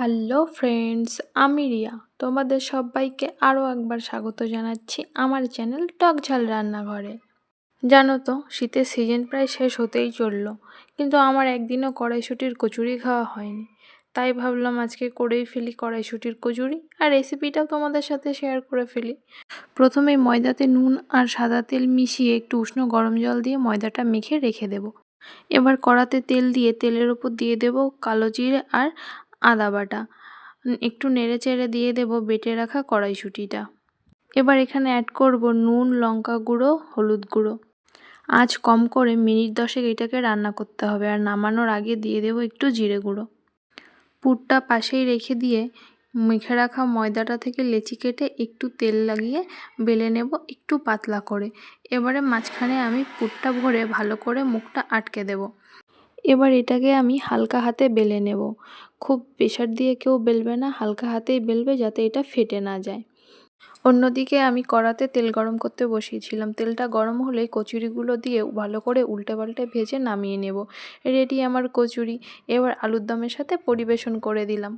Hello friends, আমি রিয়া। তোমাদের সবাইকে আরও একবার স্বাগত জানাচ্ছি আমার চ্যানেল টক ঝাল রান্নাঘরে। জানো তো, শীতের সিজন প্রায় শেষ হতেই চললো, কিন্তু আমার একদিনও কড়াইশুঁটির কচুরি খাওয়া হয়নি। তাই ভাবলাম আজকে করেই ফেলি কড়াইশুঁটির কচুরি, আর রেসিপিটাও তোমাদের সাথে শেয়ার করে ফেলি। প্রথমেই ময়দাতে নুন আর সাদা তেল মিশিয়ে একটু উষ্ণ গরম জল দিয়ে ময়দাটা মেখে রেখে দেব। এবার কড়াতে তেল দিয়ে তেলের ওপর দিয়ে দেব কালো জিরে আর আদা বাটা। একটু নেড়ে চেড়ে দিয়ে দেব বেটে রাখা কড়াইশুঁটিটা। এবার এখানে অ্যাড করব নুন, লঙ্কা গুঁড়ো, হলুদ গুঁড়ো। আঁচ কম করে মিনিট 10 এটাকে রান্না করতে হবে, আর নামানোর আগে দিয়ে দেব একটু জিরে গুঁড়ো। পুরটা পাশেই রেখে দিয়ে মেখে রাখা ময়দাটা থেকে লেচি কেটে একটু তেল লাগিয়ে বেলে নেব একটু পাতলা করে। এবারে মাঝখানে আমি পুরটা ভরে ভালো করে মুখটা আটকে দেব। এবার এটাকে আমি হালকা হাতে বেলে নেব। খুব প্রেশার দিয়ে কেউ বেলবে না, হালকা হাতেই বেলবে যাতে এটা ফেটে না যায়। অন্যদিকে আমি কড়াতে তেল গরম করতে বসিয়েছিলাম। তেলটা গরম হলেই কচুরিগুলো দিয়ে ভালো করে উল্টে পাল্টে ভেজে নামিয়ে নেব। রেডি আমার কচুরি। এবার আলুর দমের সাথে পরিবেশন করে দিলাম।